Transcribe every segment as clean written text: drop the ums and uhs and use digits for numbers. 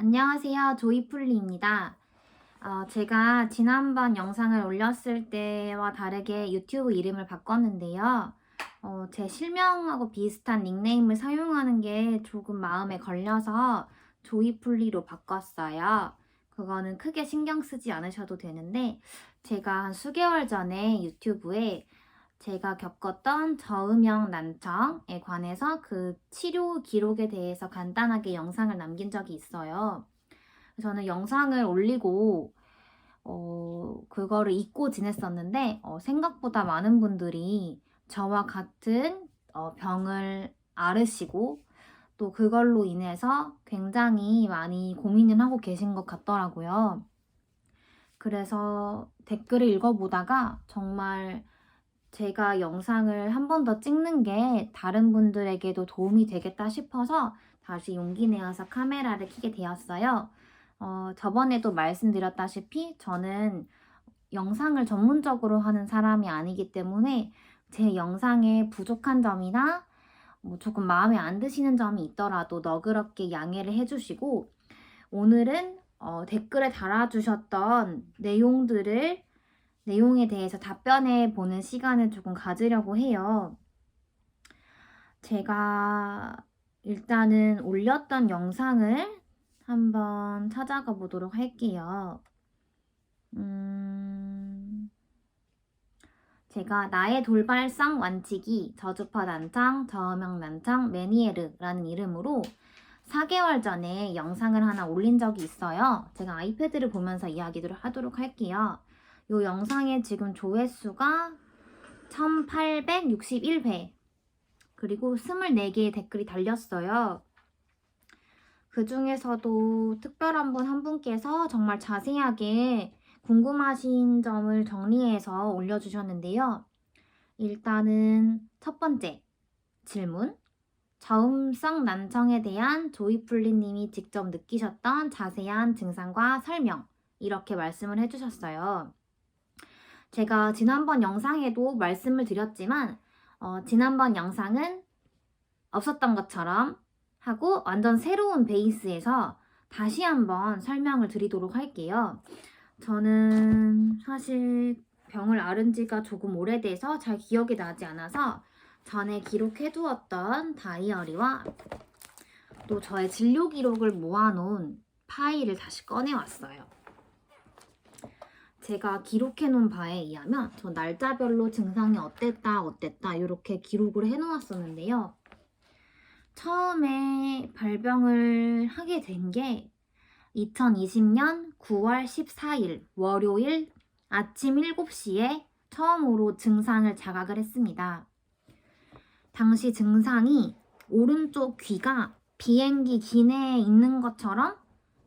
안녕하세요. 조이풀리입니다. 제가 지난번 영상을 올렸을 때와 다르게 유튜브 이름을 바꿨는데요. 제 실명하고 비슷한 닉네임을 사용하는 게 조금 마음에 걸려서 조이풀리로 바꿨어요. 그거는 크게 신경 쓰지 않으셔도 되는데, 제가 한 수개월 전에 유튜브에 제가 겪었던 저음역 난청에 관해서 그 치료 기록에 대해서 간단하게 영상을 남긴 적이 있어요. 저는 영상을 올리고 그거를 잊고 지냈었는데 생각보다 많은 분들이 저와 같은 병을 앓으시고 또 그걸로 인해서 굉장히 많이 고민을 하고 계신 것 같더라고요. 그래서 댓글을 읽어보다가 정말 제가 영상을 한 번 더 찍는 게 다른 분들에게도 도움이 되겠다 싶어서 다시 용기 내어서 카메라를 켜게 되었어요. 저번에도 말씀드렸다시피 저는 영상을 전문적으로 하는 사람이 아니기 때문에 제 영상에 부족한 점이나 뭐 조금 마음에 안 드시는 점이 있더라도 너그럽게 양해를 해주시고, 오늘은 댓글에 달아주셨던 내용에 대해서 답변해 보는 시간을 조금 가지려고 해요. 제가 일단은 올렸던 영상을 한번 찾아가 보도록 할게요. 제가 나의 돌발성 완치기, 저주파 난청, 저음역 난청, 메니에르라는 이름으로 4개월 전에 영상을 하나 올린 적이 있어요. 제가 아이패드를 보면서 이야기를 하도록 할게요. 이 영상의 지금 조회수가 1861회, 그리고 24개의 댓글이 달렸어요. 그 중에서도 특별한 분 한 분께서 정말 자세하게 궁금하신 점을 정리해서 올려주셨는데요. 일단은 첫 번째 질문, 저음성 난청에 대한 조이풀리님이 직접 느끼셨던 자세한 증상과 설명, 이렇게 말씀을 해주셨어요. 제가 지난번 영상에도 말씀을 드렸지만 지난번 영상은 없었던 것처럼 하고 완전 새로운 베이스에서 다시 한번 설명을 드리도록 할게요. 저는 사실 병을 앓은 지가 조금 오래돼서 잘 기억이 나지 않아서 전에 기록해두었던 다이어리와 또 저의 진료 기록을 모아놓은 파일을 다시 꺼내왔어요. 제가 기록해놓은 바에 의하면 저 날짜별로 증상이 어땠다 이렇게 기록을 해놓았었는데요. 처음에 발병을 하게 된 게 2020년 9월 14일 월요일 아침 7시에 처음으로 증상을 자각을 했습니다. 당시 증상이 오른쪽 귀가 비행기 기내에 있는 것처럼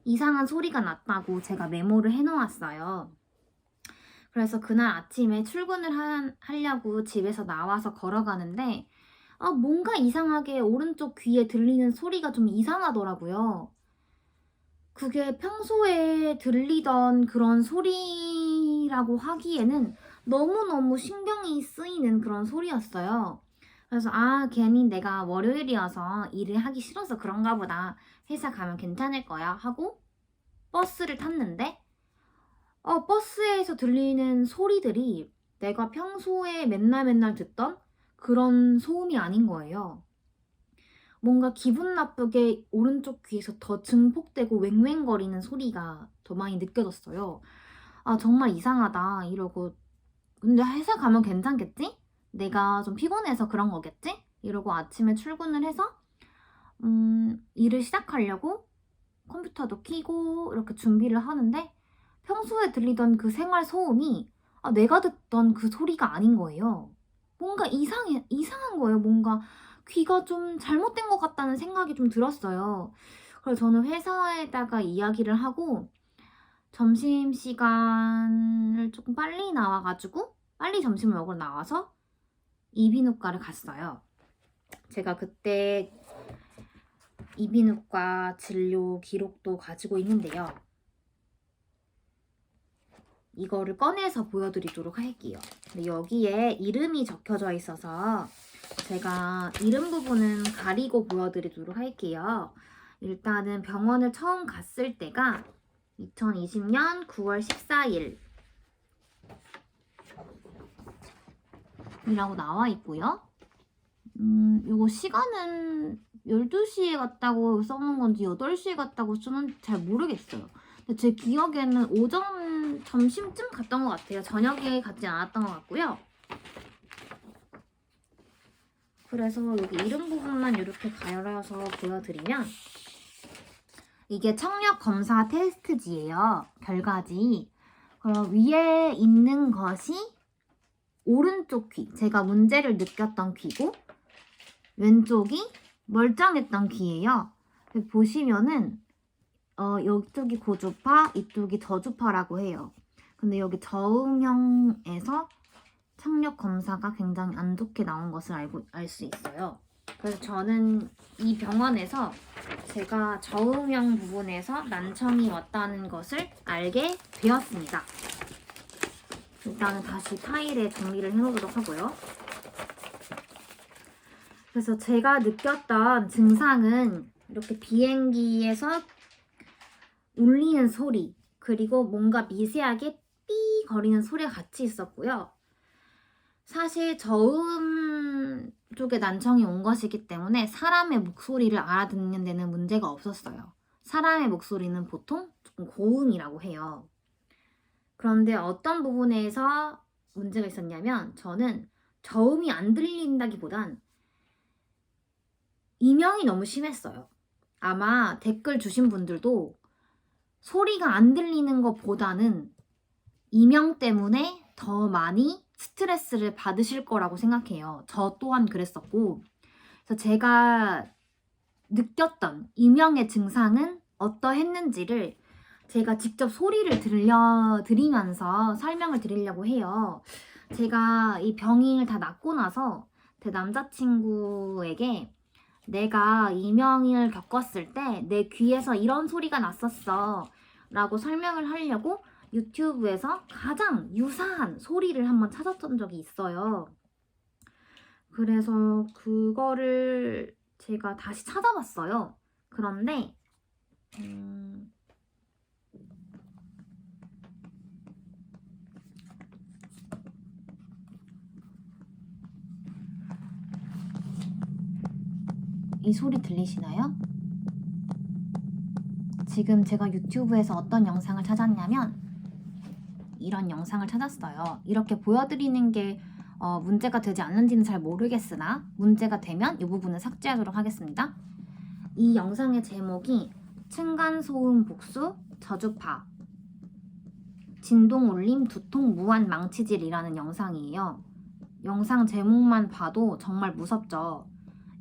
이상한 소리가 났다고 제가 메모를 해놓았어요. 그래서 그날 아침에 출근을 하려고 집에서 나와서 걸어가는데 뭔가 이상하게 오른쪽 귀에 들리는 소리가 좀 이상하더라고요. 그게 평소에 들리던 그런 소리라고 하기에는 너무너무 신경이 쓰이는 그런 소리였어요. 그래서 괜히 내가 월요일이어서 일을 하기 싫어서 그런가 보다. 회사 가면 괜찮을 거야 하고 버스를 탔는데 버스에서 들리는 소리들이 내가 평소에 맨날 듣던 그런 소음이 아닌 거예요. 뭔가 기분 나쁘게 오른쪽 귀에서 더 증폭되고 웽웽거리는 소리가 더 많이 느껴졌어요. 정말 이상하다 이러고, 근데 회사 가면 괜찮겠지? 내가 좀 피곤해서 그런 거겠지? 이러고 아침에 출근을 해서 일을 시작하려고 컴퓨터도 켜고 이렇게 준비를 하는데 평소에 들리던 그 생활 소음이 내가 듣던 그 소리가 아닌 거예요. 뭔가 이상한 거예요. 뭔가 귀가 좀 잘못된 것 같다는 생각이 좀 들었어요. 그래서 저는 회사에다가 이야기를 하고 점심시간을 조금 빨리 나와가지고 빨리 점심을 먹으러 나와서 이비인후과를 갔어요. 제가 그때 이비인후과 진료 기록도 가지고 있는데요. 이거를 꺼내서 보여드리도록 할게요. 근데 여기에 이름이 적혀져 있어서 제가 이름 부분은 가리고 보여드리도록 할게요. 일단은 병원을 처음 갔을 때가 2020년 9월 14일 이라고 나와 있고요. 요거 시간은 12시에 갔다고 써놓은 건지 8시에 갔다고 쓰는지 잘 모르겠어요. 근데 제 기억에는 오전, 점심쯤 갔던 것 같아요. 저녁에 갔지 않았던 것 같고요. 그래서 여기 이름 부분만 이렇게 가려서 보여드리면 이게 청력 검사 테스트지예요. 결과지. 그럼 위에 있는 것이 오른쪽 귀, 제가 문제를 느꼈던 귀고 왼쪽이 멀쩡했던 귀예요. 보시면은 이쪽이 고주파, 이쪽이 저주파라고 해요. 근데 여기 저음형에서 청력 검사가 굉장히 안 좋게 나온 것을 알 수 있어요. 그래서 저는 이 병원에서 제가 저음형 부분에서 난청이 왔다는 것을 알게 되었습니다. 일단은 다시 파일에 정리를 해놓도록 하고요. 그래서 제가 느꼈던 증상은 이렇게 비행기에서 울리는 소리, 그리고 뭔가 미세하게 삐 거리는 소리가 같이 있었고요. 사실 저음 쪽에 난청이 온 것이기 때문에 사람의 목소리를 알아듣는 데는 문제가 없었어요. 사람의 목소리는 보통 조금 고음이라고 해요. 그런데 어떤 부분에서 문제가 있었냐면 저는 저음이 안 들린다기보단 이명이 너무 심했어요. 아마 댓글 주신 분들도 소리가 안 들리는 것보다는 이명 때문에 더 많이 스트레스를 받으실 거라고 생각해요. 저 또한 그랬었고. 그래서 제가 느꼈던 이명의 증상은 어떠했는지를 제가 직접 소리를 들려드리면서 설명을 드리려고 해요. 제가 이 병을 다 낫고 나서 제 남자친구에게 내가 이명을 겪었을 때 내 귀에서 이런 소리가 났었어 라고 설명을 하려고 유튜브에서 가장 유사한 소리를 한번 찾았던 적이 있어요. 그래서 그거를 제가 다시 찾아봤어요. 그런데 이 소리 들리시나요? 지금 제가 유튜브에서 어떤 영상을 찾았냐면 이런 영상을 찾았어요. 이렇게 보여드리는 게 문제가 되지 않는지는 잘 모르겠으나 문제가 되면 이 부분을 삭제하도록 하겠습니다. 이 영상의 제목이 층간소음 복수 저주파 진동 울림 두통 무한 망치질이라는 영상이에요. 영상 제목만 봐도 정말 무섭죠.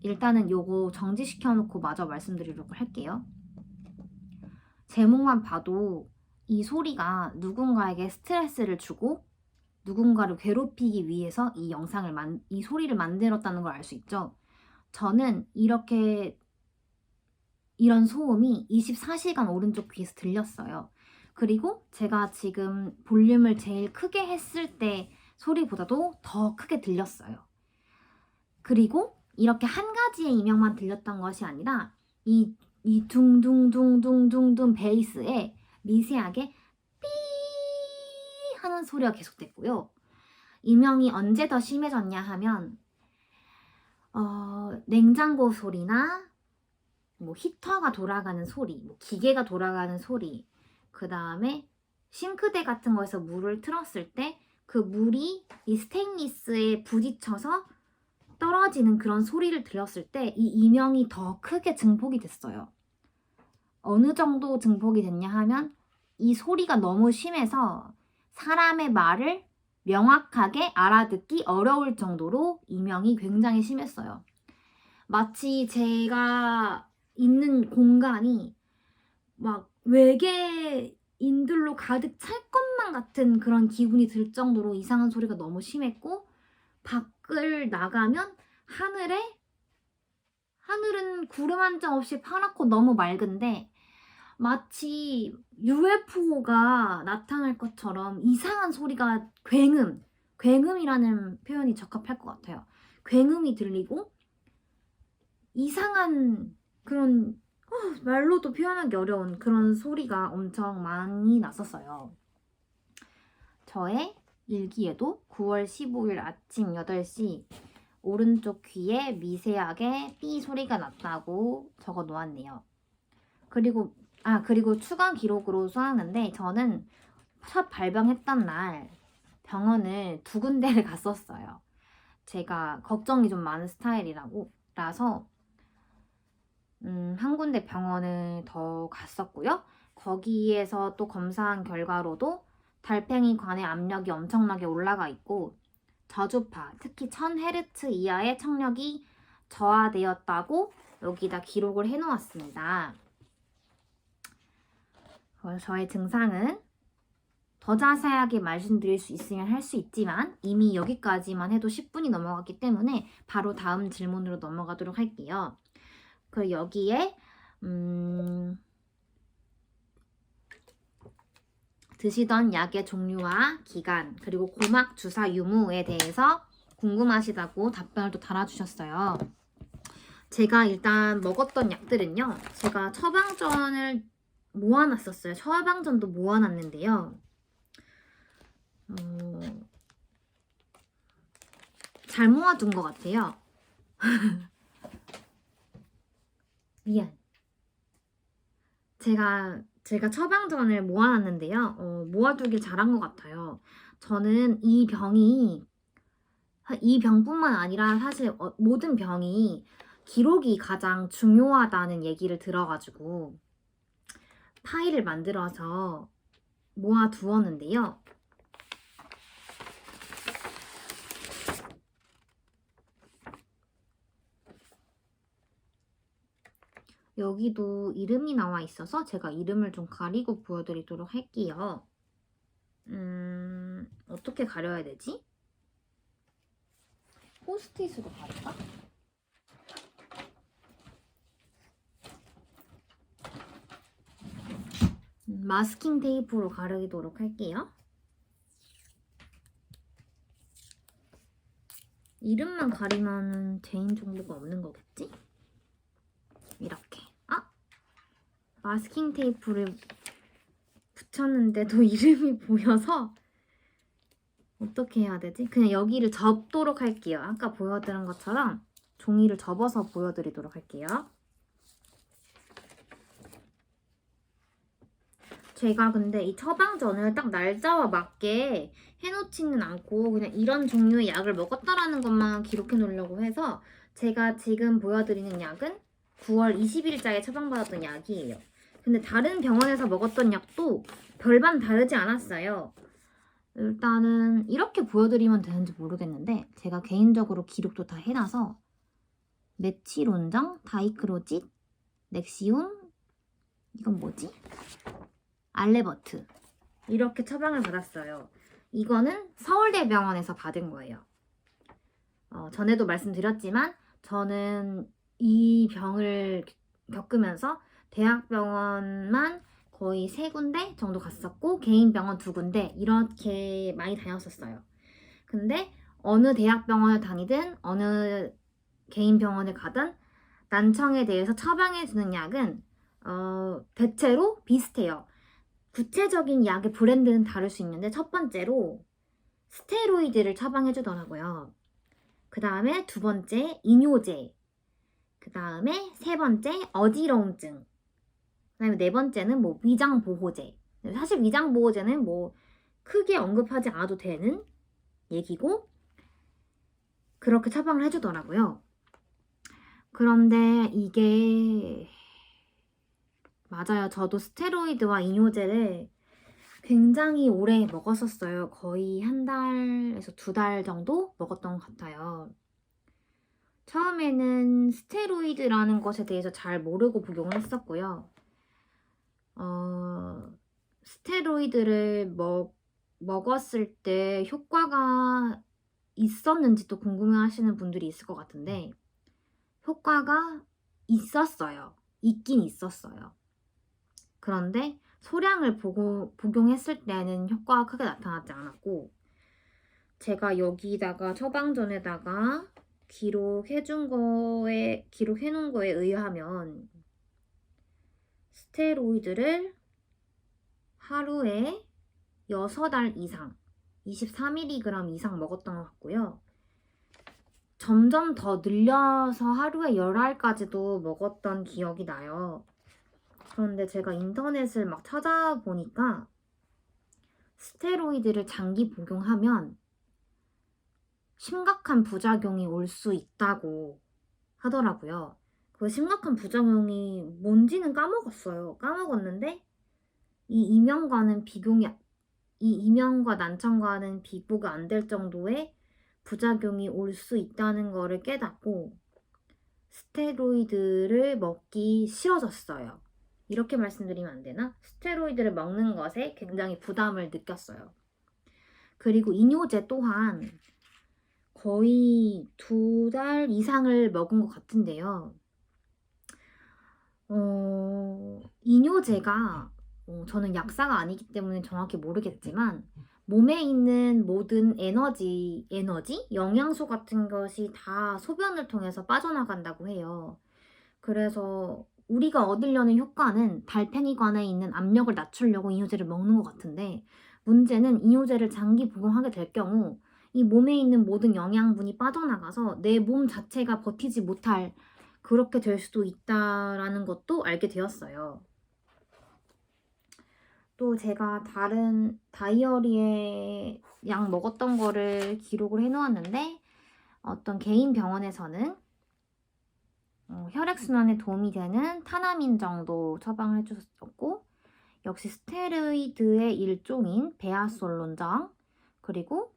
일단은 요거 정지시켜 놓고 마저 말씀드리도록 할게요. 제목만 봐도 이 소리가 누군가에게 스트레스를 주고 누군가를 괴롭히기 위해서 이 소리를 만들었다는 걸 알 수 있죠. 저는 이런 소음이 24시간 오른쪽 귀에서 들렸어요. 그리고 제가 지금 볼륨을 제일 크게 했을 때 소리보다도 더 크게 들렸어요. 그리고 이렇게 한 가지의 이명만 들렸던 것이 아니라 이 둥둥둥둥둥둥 베이스에 미세하게 삐 하는 소리가 계속됐고요. 이명이 언제 더 심해졌냐 하면 냉장고 소리나 뭐 히터가 돌아가는 소리, 뭐 기계가 돌아가는 소리, 그 다음에 싱크대 같은 거에서 물을 틀었을 때 그 물이 이 스테인리스에 부딪혀서 떨어지는 그런 소리를 들었을 때 이 이명이 더 크게 증폭이 됐어요. 어느 정도 증폭이 됐냐 하면 이 소리가 너무 심해서 사람의 말을 명확하게 알아듣기 어려울 정도로 이명이 굉장히 심했어요. 마치 제가 있는 공간이 막 외계인들로 가득 찰 것만 같은 그런 기분이 들 정도로 이상한 소리가 너무 심했고, 밖을 나가면 하늘은 구름 한 점 없이 파랗고 너무 맑은데 마치 UFO가 나타날 것처럼 이상한 소리가 굉음이라는 표현이 적합할 것 같아요. 굉음이 들리고 이상한 그런 말로도 표현하기 어려운 그런 소리가 엄청 많이 났었어요. 저의 일기에도 9월 15일 아침 8시 오른쪽 귀에 미세하게 삐 소리가 났다고 적어 놓았네요. 그리고 추가 기록으로 써놨는데 저는 첫 발병했던 날 병원을 2군데를 갔었어요. 제가 걱정이 좀 많은 스타일이라서 한 군데 병원을 더 갔었고요. 거기에서 또 검사한 결과로도 달팽이 관의 압력이 엄청나게 올라가 있고 저주파, 특히 1000Hz 이하의 청력이 저하되었다고 여기다 기록을 해놓았습니다. 저의 증상은 더 자세하게 말씀드릴 수 있으면 할 수 있지만 이미 여기까지만 해도 10분이 넘어갔기 때문에 바로 다음 질문으로 넘어가도록 할게요. 그리고 여기에 드시던 약의 종류와 기간 그리고 고막 주사 유무에 대해서 궁금하시다고 답변을 또 달아주셨어요. 제가 일단 먹었던 약들은요. 제가 처방전을 모아놨었어요. 처방전도 모아놨는데요. 잘 모아둔 것 같아요. 미안. 제가 처방전을 모아놨는데요. 모아두길 잘한 것 같아요. 저는 이 병뿐만 아니라 사실 모든 병이 기록이 가장 중요하다는 얘기를 들어가지고 파일을 만들어서 모아두었는데요. 여기도 이름이 나와 있어서 제가 이름을 좀 가리고 보여드리도록 할게요. 어떻게 가려야 되지? 포스트잇으로 가릴까? 마스킹 테이프로 가리도록 할게요. 이름만 가리면 개인 정보가 없는 거겠지? 이렇게. 마스킹 테이프를 붙였는데도 이름이 보여서 어떻게 해야 되지? 그냥 여기를 접도록 할게요. 아까 보여드린 것처럼 종이를 접어서 보여드리도록 할게요. 제가 근데 이 처방전을 딱 날짜와 맞게 해놓지는 않고 그냥 이런 종류의 약을 먹었다라는 것만 기록해 놓으려고 해서 제가 지금 보여드리는 약은 9월 20일자에 처방받았던 약이에요. 근데 다른 병원에서 먹었던 약도 별반 다르지 않았어요. 일단은 이렇게 보여드리면 되는지 모르겠는데 제가 개인적으로 기록도 다 해놔서 메치론정, 다이크로짓, 넥시온, 이건 뭐지? 알레버트 이렇게 처방을 받았어요. 이거는 서울대병원에서 받은 거예요. 전에도 말씀드렸지만 저는 이 병을 겪으면서 대학병원만 거의 3군데 정도 갔었고 개인 병원 2군데 이렇게 많이 다녔었어요. 근데 어느 대학병원을 다니든 어느 개인 병원을 가든 난청에 대해서 처방해 주는 약은 대체로 비슷해요. 구체적인 약의 브랜드는 다를 수 있는데 첫 번째로 스테로이드를 처방해 주더라고요. 그 다음에 두 번째 이뇨제, 그 다음에 세 번째 어지러움증, 그 다음에 네 번째는 뭐 위장보호제. 사실 위장보호제는 뭐 크게 언급하지 않아도 되는 얘기고 그렇게 처방을 해주더라고요. 그런데 이게 맞아요. 저도 스테로이드와 이뇨제를 굉장히 오래 먹었었어요. 거의 1달에서 2달 정도 먹었던 것 같아요. 처음에는 스테로이드라는 것에 대해서 잘 모르고 복용을 했었고요. 스테로이드를 먹었을 때 효과가 있었는지도 궁금해 하시는 분들이 있을 것 같은데 효과가 있었어요. 있긴 있었어요. 그런데 소량을 복용했을 때는 효과가 크게 나타나지 않았고 제가 여기다가 처방전에다가 기록해 놓은 거에 의하면 스테로이드를 하루에 6알 이상 23mg 이상 먹었던 것 같고요. 점점 더 늘려서 하루에 10알까지도 먹었던 기억이 나요. 그런데 제가 인터넷을 막 찾아보니까 스테로이드를 장기 복용하면 심각한 부작용이 올 수 있다고 하더라고요. 그 심각한 부작용이 뭔지는 까먹었는데 이 이명과 난청과는 비교가 안 될 정도의 부작용이 올 수 있다는 거를 깨닫고 스테로이드를 먹기 싫어졌어요. 이렇게 말씀드리면 안 되나? 스테로이드를 먹는 것에 굉장히 부담을 느꼈어요. 그리고 이뇨제 또한 거의 2달 이상을 먹은 것 같은데요. 이뇨제가 저는 약사가 아니기 때문에 정확히 모르겠지만 몸에 있는 모든 에너지, 영양소 같은 것이 다 소변을 통해서 빠져나간다고 해요. 그래서 우리가 얻으려는 효과는 달팽이관에 있는 압력을 낮추려고 이뇨제를 먹는 것 같은데 문제는 이뇨제를 장기 복용하게 될 경우 이 몸에 있는 모든 영양분이 빠져나가서 내 몸 자체가 버티지 못할 그렇게 될 수도 있다라는 것도 알게 되었어요. 또 제가 다른 다이어리에 약 먹었던 거를 기록을 해놓았는데 어떤 개인 병원에서는 혈액순환에 도움이 되는 타나민 정도 처방을 해주셨고 역시 스테로이드의 일종인 베아솔론장 그리고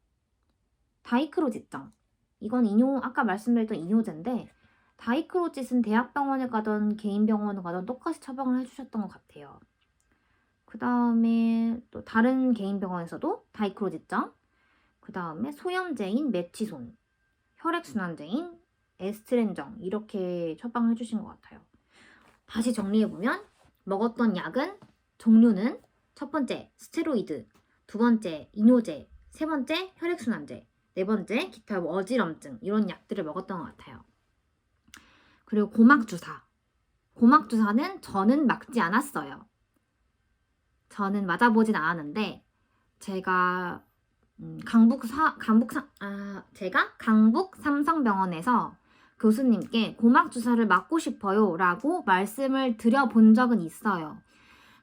다이크로짓장 이건 아까 말씀드렸던 이뇨제인데 다이크로짓은 대학병원에 가던 개인 병원에 가던 똑같이 처방을 해주셨던 것 같아요. 그 다음에 또 다른 개인 병원에서도 다이크로짓장 그 다음에 소염제인 메치손 혈액순환제인 에스트렌정 이렇게 처방을 해주신 것 같아요. 다시 정리해보면 먹었던 약은 종류는 첫 번째 스테로이드, 두 번째 이뇨제, 세 번째 혈액순환제, 네 번째 기타 어지럼증 이런 약들을 먹었던 것 같아요. 그리고 고막주사는 저는 맞지 않았어요. 저는 맞아보진 않았는데 제가 강북 삼성병원에서 교수님께 고막주사를 맞고 싶어요 라고 말씀을 드려본 적은 있어요.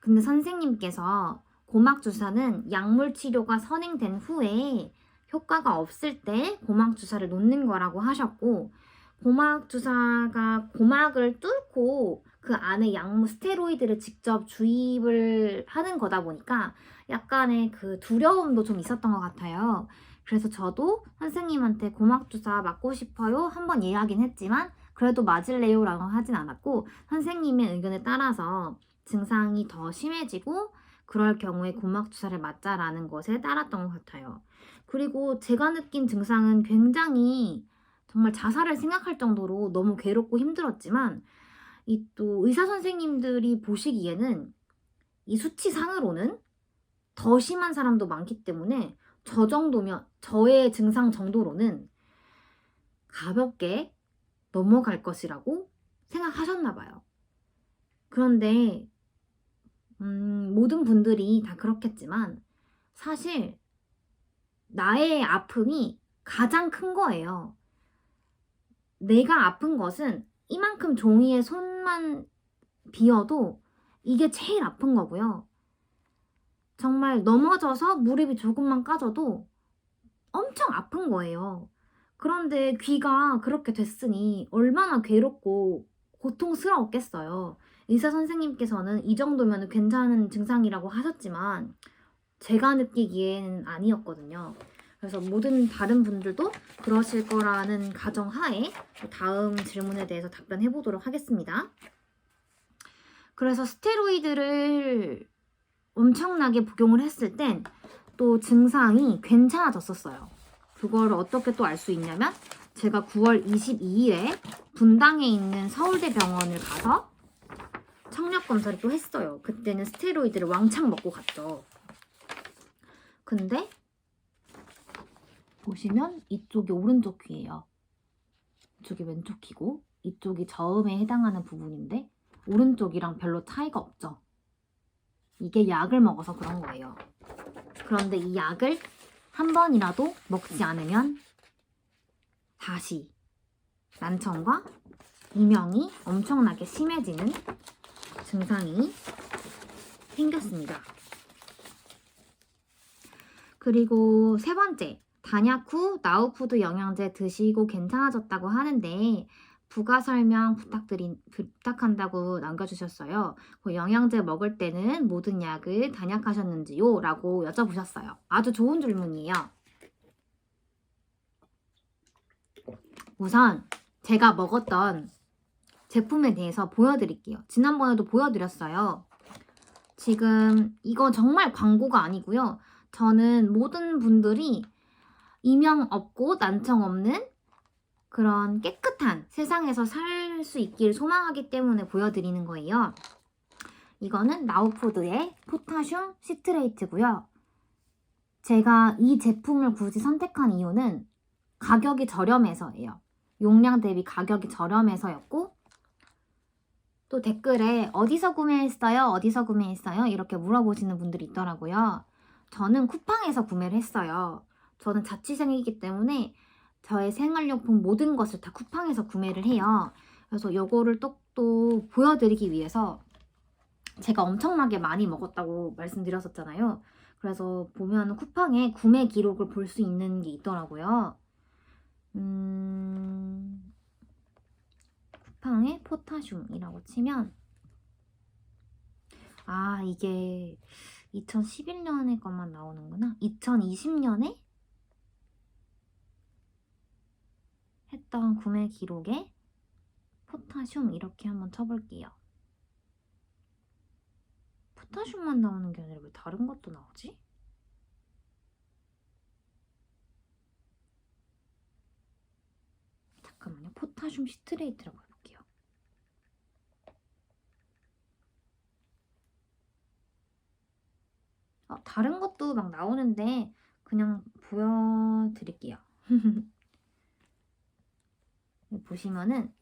근데 선생님께서 고막주사는 약물 치료가 선행된 후에 효과가 없을 때 고막주사를 놓는 거라고 하셨고 고막주사가 고막을 뚫고 그 안에 약물 스테로이드를 직접 주입을 하는 거다 보니까 약간의 그 두려움도 좀 있었던 것 같아요. 그래서 저도 선생님한테 고막주사 맞고 싶어요 한번 이야기는 했지만 그래도 맞을래요 라고 하진 않았고 선생님의 의견에 따라서 증상이 더 심해지고 그럴 경우에 고막주사를 맞자라는 것에 따랐던 것 같아요. 그리고 제가 느낀 증상은 굉장히 정말 자살을 생각할 정도로 너무 괴롭고 힘들었지만 이 또 의사 선생님들이 보시기에는 이 수치상으로는 더 심한 사람도 많기 때문에 저 정도면 저의 증상 정도로는 가볍게 넘어갈 것이라고 생각하셨나 봐요. 그런데 모든 분들이 다 그렇겠지만 사실 나의 아픔이 가장 큰 거예요. 내가 아픈 것은 이만큼 종이에 손만 비어도 이게 제일 아픈 거고요. 정말 넘어져서 무릎이 조금만 까져도 엄청 아픈 거예요. 그런데 귀가 그렇게 됐으니 얼마나 괴롭고 고통스러웠겠어요. 의사 선생님께서는 이 정도면 괜찮은 증상이라고 하셨지만 제가 느끼기에는 아니었거든요. 그래서 모든 다른 분들도 그러실 거라는 가정하에 다음 질문에 대해서 답변해 보도록 하겠습니다. 그래서 스테로이드를 엄청나게 복용을 했을 땐 또 증상이 괜찮아졌었어요. 그걸 어떻게 또 알 수 있냐면 제가 9월 22일에 분당에 있는 서울대병원을 가서 청력 검사를 또 했어요. 그때는 스테로이드를 왕창 먹고 갔죠. 근데 보시면 이쪽이 오른쪽 귀예요. 이쪽이 왼쪽 귀고 이쪽이 저음에 해당하는 부분인데 오른쪽이랑 별로 차이가 없죠. 이게 약을 먹어서 그런 거예요. 그런데 이 약을 한 번이라도 먹지 않으면 다시 난청과 이명이 엄청나게 심해지는 증상이 생겼습니다. 그리고 세 번째, 단약 후 나우푸드 영양제 드시고 괜찮아졌다고 하는데 부가 설명 부탁한다고 남겨주셨어요. 그 영양제 먹을 때는 모든 약을 단약하셨는지요? 라고 여쭤보셨어요. 아주 좋은 질문이에요. 우선 제가 먹었던 제품에 대해서 보여드릴게요. 지난번에도 보여드렸어요. 지금 이거 정말 광고가 아니고요. 저는 모든 분들이 이명 없고 난청 없는 그런 깨끗한 세상에서 살 수 있기를 소망하기 때문에 보여드리는 거예요. 이거는 나우푸드의 포타슘 시트레이트고요. 제가 이 제품을 굳이 선택한 이유는 가격이 저렴해서예요. 용량 대비 가격이 저렴해서였고, 또 댓글에 어디서 구매했어요? 어디서 구매했어요? 이렇게 물어보시는 분들이 있더라고요. 저는 쿠팡에서 구매를 했어요. 저는 자취생이기 때문에 저의 생활용품 모든 것을 다 쿠팡에서 구매를 해요. 그래서 이거를 또 보여드리기 위해서 제가 엄청나게 많이 먹었다고 말씀드렸었잖아요. 그래서 보면 쿠팡에 구매 기록을 볼 수 있는 게 있더라고요. 쿠팡에 포타슘이라고 치면 이게 2011년에 것만 나오는구나. 2020년에 했던 구매 기록에 포타슘 이렇게 한번 쳐볼게요. 포타슘만 나오는 게 아니라 왜 다른 것도 나오지? 잠깐만요. 포타슘 시트레이트라고 해볼게요. 다른 것도 막 나오는데 그냥 보여드릴게요. 보시면은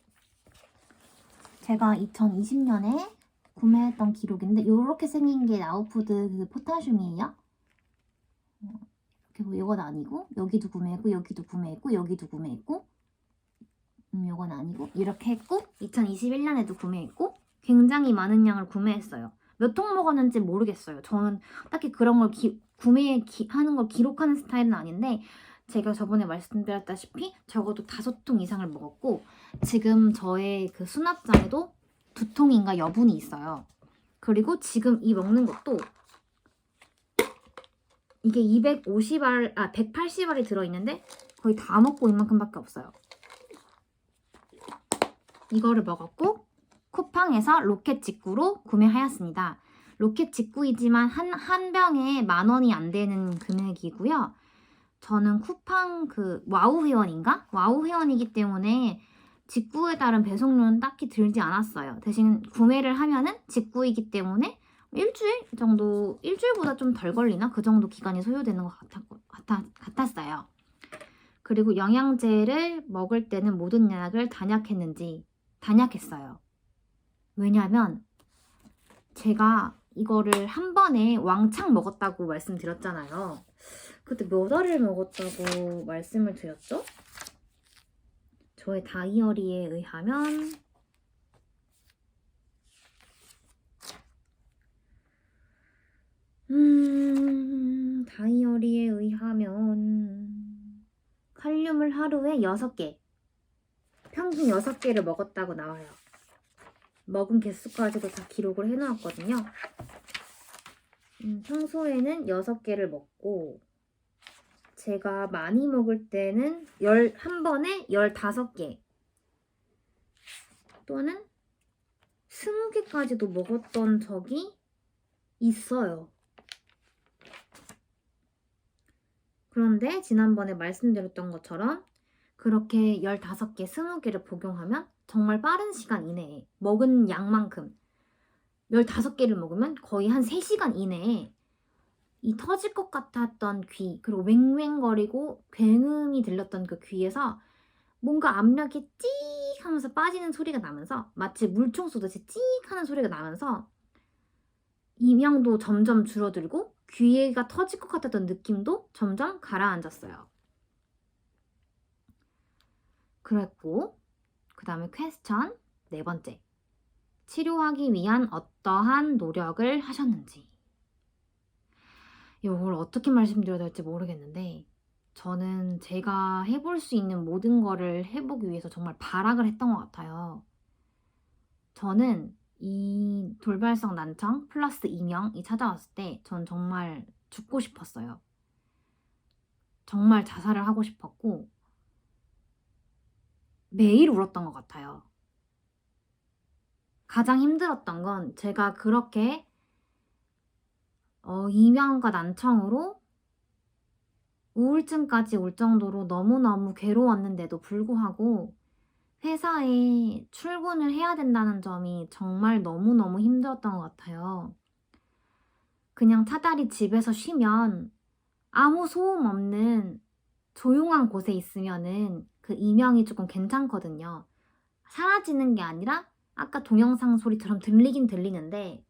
제가 2020년에 구매했던 기록인데 이렇게 생긴 게 나우푸드 그 포타슘이에요. 그리고 이건 아니고 여기도 구매했고 여기도 구매했고 여기도 구매했고 이건 아니고 이렇게 했고 2021년에도 구매했고 굉장히 많은 양을 구매했어요. 몇 통 먹었는지 모르겠어요. 저는 딱히 그런 걸 구매하는 걸 기록하는 스타일은 아닌데 제가 저번에 말씀드렸다시피 적어도 5통 이상을 먹었고 지금 저의 그 수납장에도 2통인가 여분이 있어요. 그리고 지금 이 먹는 것도 이게 180알이 들어있는데 거의 다 먹고 이만큼밖에 없어요. 이거를 먹었고 쿠팡에서 로켓 직구로 구매하였습니다. 로켓 직구이지만 한 병에 10,000원이 안 되는 금액이고요. 저는 쿠팡 그 와우 회원인가? 와우 회원이기 때문에 직구에 따른 배송료는 딱히 들지 않았어요. 대신 구매를 하면은 직구이기 때문에 일주일 정도, 일주일보다 좀 덜 걸리나? 그 정도 기간이 소요되는 것 같았어요. 그리고 영양제를 먹을 때는 모든 약을 단약했어요. 왜냐면 제가 이거를 한 번에 왕창 먹었다고 말씀드렸잖아요. 그때 몇 알을 먹었다고 말씀을 드렸죠? 저의 다이어리에 의하면 다이어리에 의하면 칼륨을 하루에 6개 평균 6개를 먹었다고 나와요. 먹은 개수까지도 다 기록을 해놓았거든요. 평소에는 6개를 먹고 제가 많이 먹을 때는 한 번에 15개 또는 20개까지도 먹었던 적이 있어요. 그런데 지난번에 말씀드렸던 것처럼 그렇게 15개, 20개를 복용하면 정말 빠른 시간 이내에 먹은 양만큼 15개를 먹으면 거의 한 3시간 이내에 이 터질 것 같았던 귀, 그리고 왱왱거리고 굉음이 들렸던 그 귀에서 뭔가 압력이 찌익 하면서 빠지는 소리가 나면서 마치 물총 쏘듯이 찌익 하는 소리가 나면서 이명도 점점 줄어들고 귀가 터질 것 같았던 느낌도 점점 가라앉았어요. 그랬고 그 다음에 퀘스천 4번째. 치료하기 위한 어떠한 노력을 하셨는지. 이걸 어떻게 말씀드려야 될지 모르겠는데 저는 제가 해볼 수 있는 모든 거를 해보기 위해서 정말 발악을 했던 것 같아요. 저는 이 돌발성 난청 플러스 이명이 찾아왔을 때 전 정말 죽고 싶었어요. 정말 자살을 하고 싶었고 매일 울었던 것 같아요. 가장 힘들었던 건 제가 그렇게 이명과 난청으로 우울증까지 올 정도로 너무너무 괴로웠는데도 불구하고 회사에 출근을 해야 된다는 점이 정말 너무너무 힘들었던 것 같아요. 그냥 차라리 집에서 쉬면 아무 소음 없는 조용한 곳에 있으면은 그 이명이 조금 괜찮거든요. 사라지는 게 아니라 아까 동영상 소리처럼 들리긴 들리는데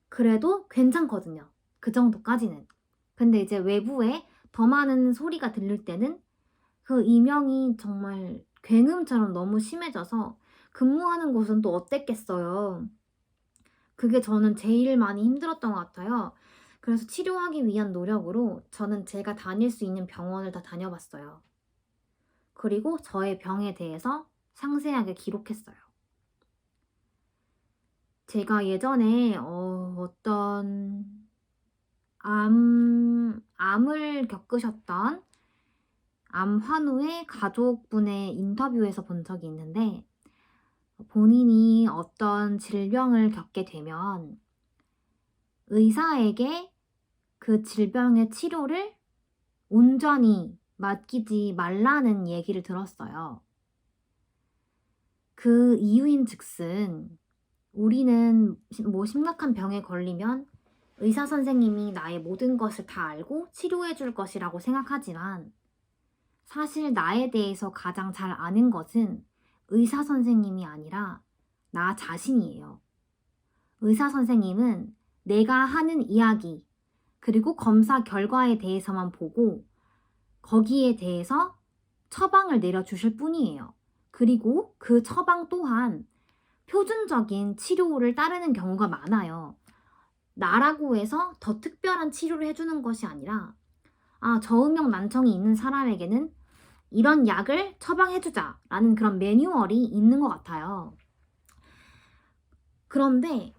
그래도 괜찮거든요. 그 정도까지는. 근데 이제 외부에 더 많은 소리가 들릴 때는 그 이명이 정말 굉음처럼 너무 심해져서 근무하는 곳은 또 어땠겠어요. 그게 저는 제일 많이 힘들었던 것 같아요. 그래서 치료하기 위한 노력으로 저는 제가 다닐 수 있는 병원을 다 다녀봤어요. 그리고 저의 병에 대해서 상세하게 기록했어요. 제가 예전에 어떤 암을 겪으셨던 암 환우의 가족분의 인터뷰에서 본 적이 있는데 본인이 어떤 질병을 겪게 되면 의사에게 그 질병의 치료를 온전히 맡기지 말라는 얘기를 들었어요. 그 이유인 즉슨 우리는 뭐 심각한 병에 걸리면 의사 선생님이 나의 모든 것을 다 알고 치료해 줄 것이라고 생각하지만 사실 나에 대해서 가장 잘 아는 것은 의사 선생님이 아니라 나 자신이에요. 의사 선생님은 내가 하는 이야기 그리고 검사 결과에 대해서만 보고 거기에 대해서 처방을 내려주실 뿐이에요. 그리고 그 처방 또한 표준적인 치료를 따르는 경우가 많아요. 나라고 해서 더 특별한 치료를 해주는 것이 아니라 저음역 난청이 있는 사람에게는 이런 약을 처방해주자 라는 그런 매뉴얼이 있는 것 같아요. 그런데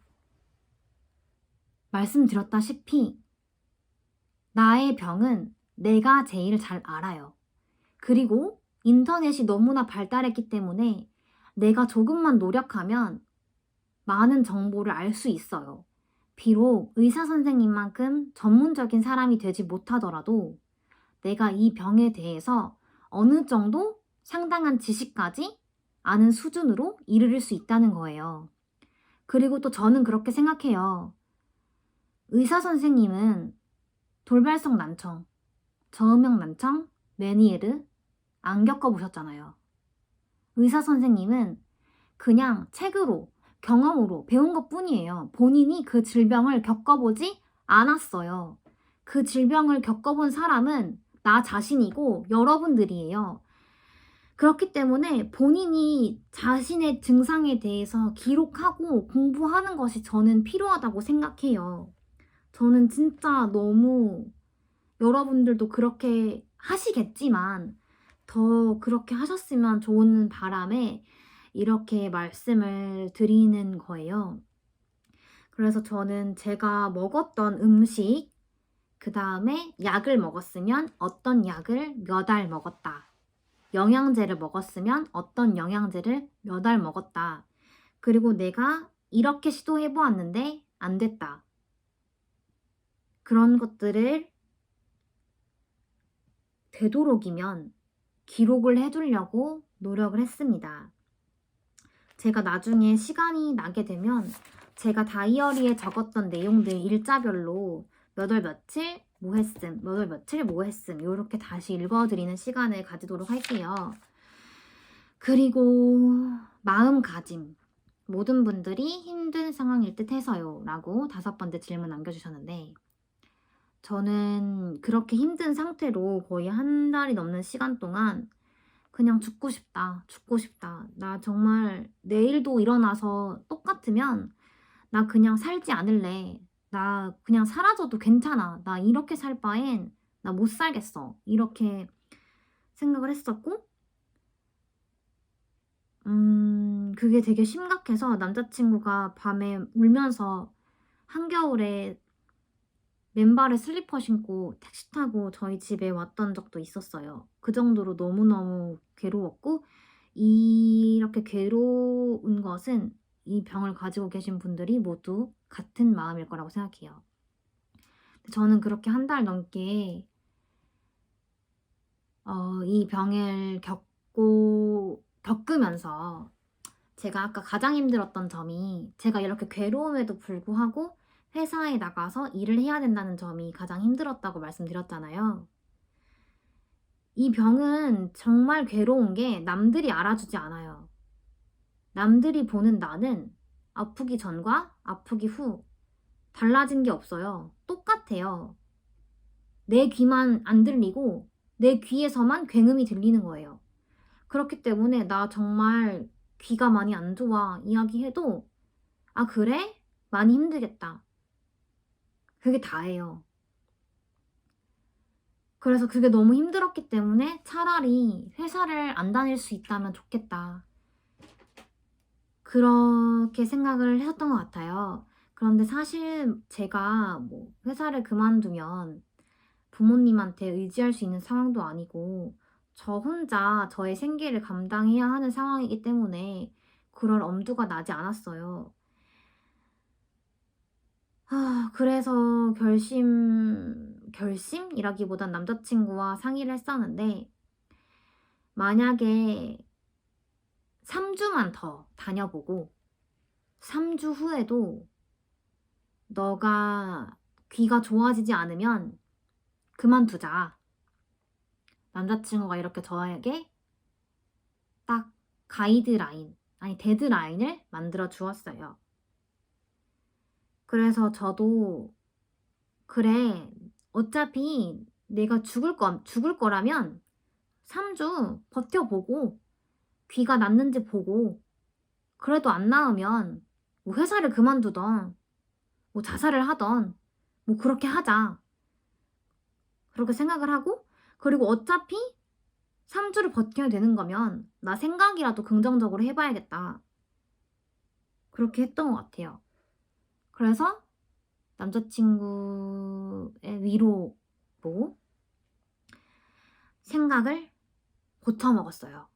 말씀드렸다시피 나의 병은 내가 제일 잘 알아요. 그리고 인터넷이 너무나 발달했기 때문에 내가 조금만 노력하면 많은 정보를 알 수 있어요. 비록 의사 선생님만큼 전문적인 사람이 되지 못하더라도 내가 이 병에 대해서 어느 정도 상당한 지식까지 아는 수준으로 이르를 수 있다는 거예요. 그리고 또 저는 그렇게 생각해요. 의사 선생님은 돌발성 난청, 저음역 난청, 메니에르 안 겪어보셨잖아요. 의사 선생님은 그냥 책으로, 경험으로 배운 것 뿐이에요. 본인이 그 질병을 겪어보지 않았어요. 그 질병을 겪어본 사람은 나 자신이고 여러분들이에요. 그렇기 때문에 본인이 자신의 증상에 대해서 기록하고 공부하는 것이 저는 필요하다고 생각해요. 저는 진짜 너무 여러분들도 그렇게 하시겠지만 더 그렇게 하셨으면 좋은 바람에 이렇게 말씀을 드리는 거예요. 그래서 저는 제가 먹었던 음식, 그 다음에 약을 먹었으면 어떤 약을 몇 알 먹었다. 영양제를 먹었으면 어떤 영양제를 몇 알 먹었다. 그리고 내가 이렇게 시도해보았는데 안 됐다. 그런 것들을 되도록이면 기록을 해두려고 노력을 했습니다. 제가 나중에 시간이 나게 되면 제가 다이어리에 적었던 내용들 일자별로 몇 월 며칠 뭐 했음, 몇 월 며칠 뭐 했음 이렇게 다시 읽어드리는 시간을 가지도록 할게요. 그리고 마음가짐. 모든 분들이 힘든 상황일 듯 해서요. 라고 5번째 질문 남겨주셨는데, 저는 그렇게 힘든 상태로 거의 한 달이 넘는 시간 동안 그냥 죽고 싶다, 죽고 싶다. 나 정말 내일도 일어나서 똑같으면 나 그냥 살지 않을래. 나 그냥 사라져도 괜찮아. 나 이렇게 살 바엔 나 못 살겠어. 이렇게 생각을 했었고, 그게 되게 심각해서 남자친구가 밤에 울면서 한겨울에 맨발에 슬리퍼 신고 택시 타고 저희 집에 왔던 적도 있었어요. 그 정도로 너무너무 괴로웠고, 이렇게 괴로운 것은 이 병을 가지고 계신 분들이 모두 같은 마음일 거라고 생각해요. 저는 그렇게 한 달 넘게 이 병을 겪으면서 제가 아까 가장 힘들었던 점이, 제가 이렇게 괴로움에도 불구하고 회사에 나가서 일을 해야 된다는 점이 가장 힘들었다고 말씀드렸잖아요. 이 병은 정말 괴로운 게 남들이 알아주지 않아요. 남들이 보는 나는 아프기 전과 아프기 후 달라진 게 없어요. 똑같아요. 내 귀만 안 들리고 내 귀에서만 굉음이 들리는 거예요. 그렇기 때문에 나 정말 귀가 많이 안 좋아 이야기해도, 아 그래? 많이 힘들겠다. 그게 다예요. 그래서 그게 너무 힘들었기 때문에 차라리 회사를 안 다닐 수 있다면 좋겠다. 그렇게 생각을 했었던 것 같아요. 그런데 사실 제가 뭐 회사를 그만두면 부모님한테 의지할 수 있는 상황도 아니고, 저 혼자 저의 생계를 감당해야 하는 상황이기 때문에 그럴 엄두가 나지 않았어요. 그래서 결심이라기보단 남자친구와 상의를 했었는데, 만약에 3주만 더 다녀보고 3주 후에도 너가 귀가 좋아지지 않으면 그만두자. 남자친구가 이렇게 저에게 딱 가이드라인, 아니 데드라인을 만들어 주었어요. 그래서 저도, 그래, 어차피 내가 죽을 거라면 3주 버텨보고 귀가 낫는지 보고, 그래도 안 나으면 뭐 회사를 그만두던 뭐 자살을 하던 뭐 그렇게 하자. 그렇게 생각을 하고, 그리고 어차피 3주를 버텨야 되는 거면 나 생각이라도 긍정적으로 해봐야겠다. 그렇게 했던 것 같아요. 그래서 남자친구의 위로로 생각을 고쳐먹었어요.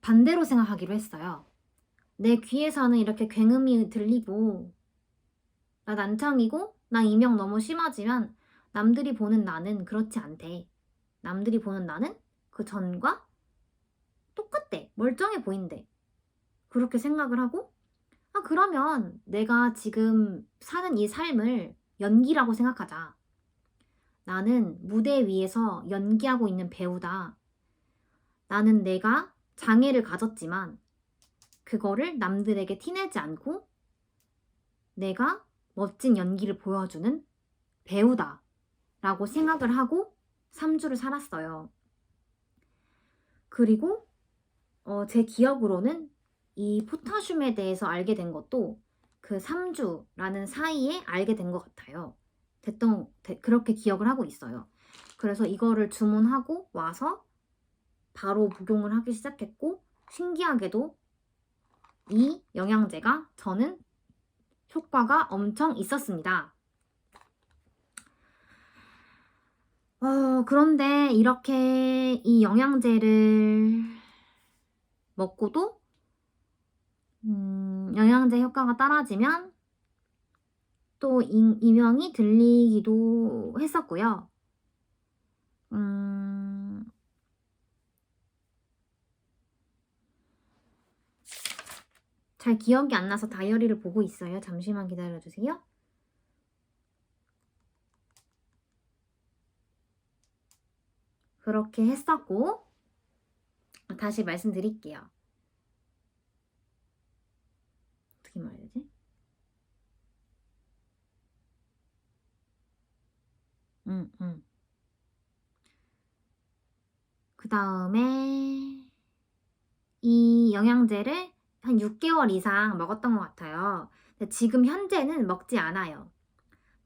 반대로 생각하기로 했어요. 내 귀에서는 이렇게 굉음이 들리고 나 난청이고 나 이명 너무 심하지만 남들이 보는 나는 그렇지 않대. 남들이 보는 나는 그 전과 똑같대. 멀쩡해 보인대. 그렇게 생각을 하고, 그러면 내가 지금 사는 이 삶을 연기라고 생각하자. 나는 무대 위에서 연기하고 있는 배우다. 나는 내가 장애를 가졌지만 그거를 남들에게 티내지 않고 내가 멋진 연기를 보여주는 배우다 라고 생각을 하고 3주를 살았어요. 그리고 제 기억으로는 이 포타슘에 대해서 알게 된 것도 그 3주라는 사이에 알게 된 것 같아요. 그렇게 기억을 하고 있어요. 그래서 이거를 주문하고 와서 바로 복용을 하기 시작했고, 신기하게도 이 영양제가 저는 효과가 엄청 있었습니다. 그런데 이렇게 이 영양제를 먹고도 영양제 효과가 떨어지면 또 이명이 들리기도 했었고요. 잘 기억이 안 나서 다이어리를 보고 있어요. 잠시만 기다려주세요. 그렇게 했었고, 다시 말씀드릴게요. 어떻게 말해야 되지? 그 다음에 이 영양제를 한 6개월 이상 먹었던 것 같아요. 근데 지금 현재는 먹지 않아요.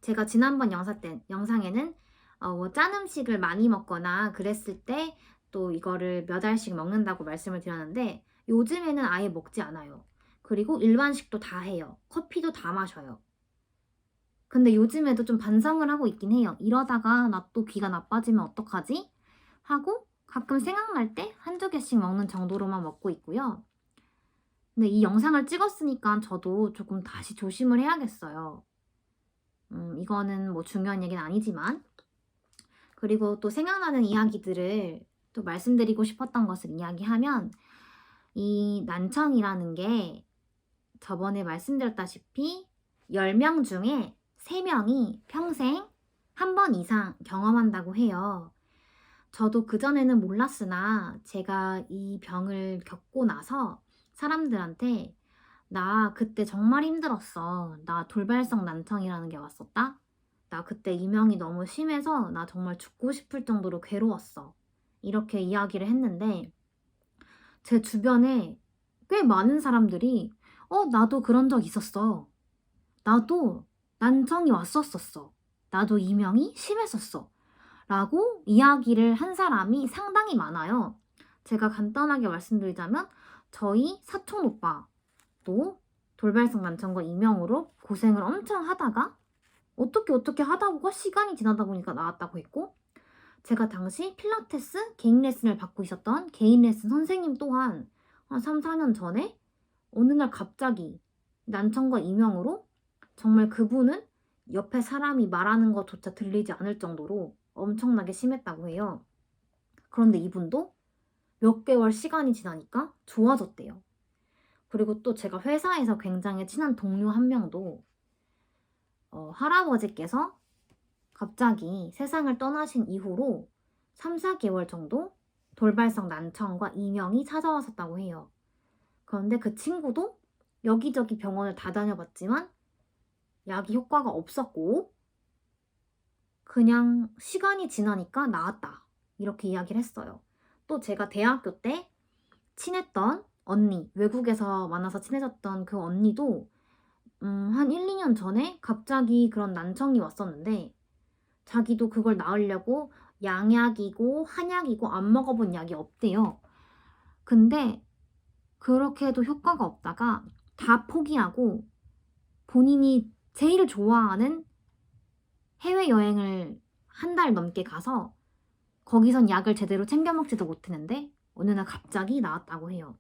제가 지난번 영상에는 뭐 짠 음식을 많이 먹거나 그랬을 때 또 이거를 몇 알씩 먹는다고 말씀을 드렸는데 요즘에는 아예 먹지 않아요. 그리고 일반식도 다 해요. 커피도 다 마셔요. 근데 요즘에도 좀 반성을 하고 있긴 해요. 이러다가 나 또 귀가 나빠지면 어떡하지? 하고 가끔 생각날 때 한두 개씩 먹는 정도로만 먹고 있고요. 근데 이 영상을 찍었으니까 저도 조금 다시 조심을 해야겠어요. 이거는 뭐 중요한 얘기는 아니지만. 그리고 또 생각나는 이야기들을 또 말씀드리고 싶었던 것을 이야기하면 이 난청이라는 게 저번에 말씀드렸다시피 10명 중에 3명이 평생 한 번 이상 경험한다고 해요. 저도 그전에는 몰랐으나 제가 이 병을 겪고 나서 사람들한테 나 그때 정말 힘들었어. 나 돌발성 난청이라는 게 왔었다. 나 그때 이명이 너무 심해서 나 정말 죽고 싶을 정도로 괴로웠어. 이렇게 이야기를 했는데 제 주변에 꽤 많은 사람들이 나도 그런 적 있었어. 나도 난청이 왔었었어. 나도 이명이 심했었어. 라고 이야기를 한 사람이 상당히 많아요. 제가 간단하게 말씀드리자면 저희 사촌 오빠도 돌발성 난청과 이명으로 고생을 엄청 하다가 어떻게 하다 보고 시간이 지나다 보니까 나았다고 했고 제가 당시 필라테스 개인 레슨을 받고 있었던 개인 레슨 선생님 또한 한 3, 4년 전에 어느 날 갑자기 난청과 이명으로 정말 그분은 옆에 사람이 말하는 것조차 들리지 않을 정도로 엄청나게 심했다고 해요. 그런데 이분도 몇 개월 시간이 지나니까 좋아졌대요. 그리고 또 제가 회사에서 굉장히 친한 동료 한 명도 할아버지께서 갑자기 세상을 떠나신 이후로 3, 4개월 정도 돌발성 난청과 이명이 찾아왔었다고 해요. 그런데 그 친구도 여기저기 병원을 다 다녀봤지만 약이 효과가 없었고 그냥 시간이 지나니까 나았다. 이렇게 이야기를 했어요. 또 제가 대학교 때 친했던 언니, 외국에서 만나서 친해졌던 그 언니도 한 1, 2년 전에 갑자기 그런 난청이 왔었는데 자기도 그걸 나으려고 양약이고 한약이고 안 먹어본 약이 없대요. 근데 그렇게 해도 효과가 없다가 다 포기하고 본인이 제일 좋아하는 해외여행을 한 달 넘게 가서 거기선 약을 제대로 챙겨 먹지도 못했는데 어느 날 갑자기 나았다고 해요.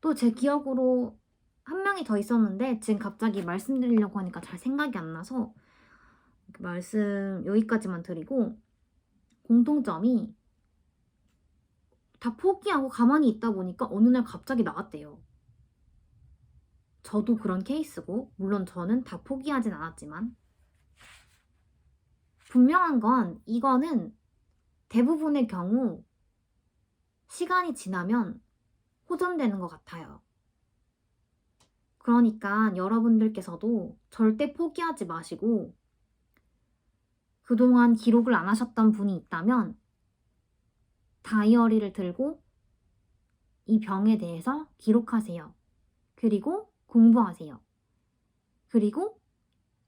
또 제 기억으로 한 명이 더 있었는데 지금 갑자기 말씀드리려고 하니까 잘 생각이 안 나서 말씀 여기까지만 드리고 공통점이 다 포기하고 가만히 있다 보니까 어느 날 갑자기 나왔대요. 저도 그런 케이스고 물론 저는 다 포기하진 않았지만 분명한 건 이거는 대부분의 경우 시간이 지나면 호전되는 것 같아요. 그러니까 여러분들께서도 절대 포기하지 마시고 그동안 기록을 안 하셨던 분이 있다면 다이어리를 들고 이 병에 대해서 기록하세요. 그리고 공부하세요. 그리고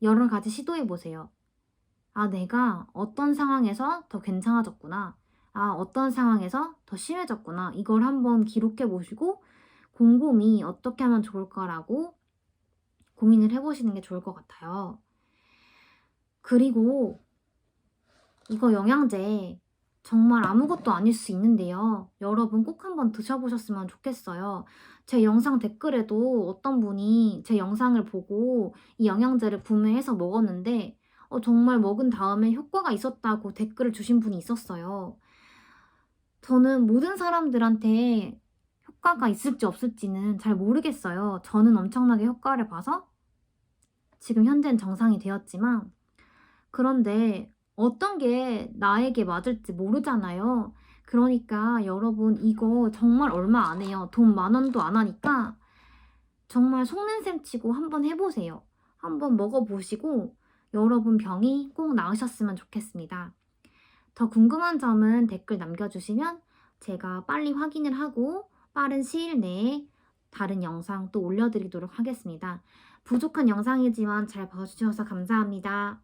여러 가지 시도해보세요. 아, 내가 어떤 상황에서 더 괜찮아졌구나. 아, 어떤 상황에서 더 심해졌구나. 이걸 한번 기록해보시고 곰곰이 어떻게 하면 좋을까라고 고민을 해보시는 게 좋을 것 같아요. 그리고 이거 영양제 정말 아무것도 아닐 수 있는데요. 여러분 꼭 한번 드셔보셨으면 좋겠어요. 제 영상 댓글에도 어떤 분이 제 영상을 보고 이 영양제를 구매해서 먹었는데 정말 먹은 다음에 효과가 있었다고 댓글을 주신 분이 있었어요. 저는 모든 사람들한테 효과가 있을지 없을지는 잘 모르겠어요. 저는 엄청나게 효과를 봐서 지금 현재는 정상이 되었지만 그런데 어떤 게 나에게 맞을지 모르잖아요. 그러니까 여러분 이거 정말 얼마 안 해요. 돈 10,000원도 안 하니까 정말 속는 셈 치고 한번 해보세요. 한번 먹어보시고 여러분 병이 꼭 나으셨으면 좋겠습니다. 더 궁금한 점은 댓글 남겨주시면 제가 빨리 확인을 하고 빠른 시일 내에 다른 영상 또 올려드리도록 하겠습니다. 부족한 영상이지만 잘 봐주셔서 감사합니다.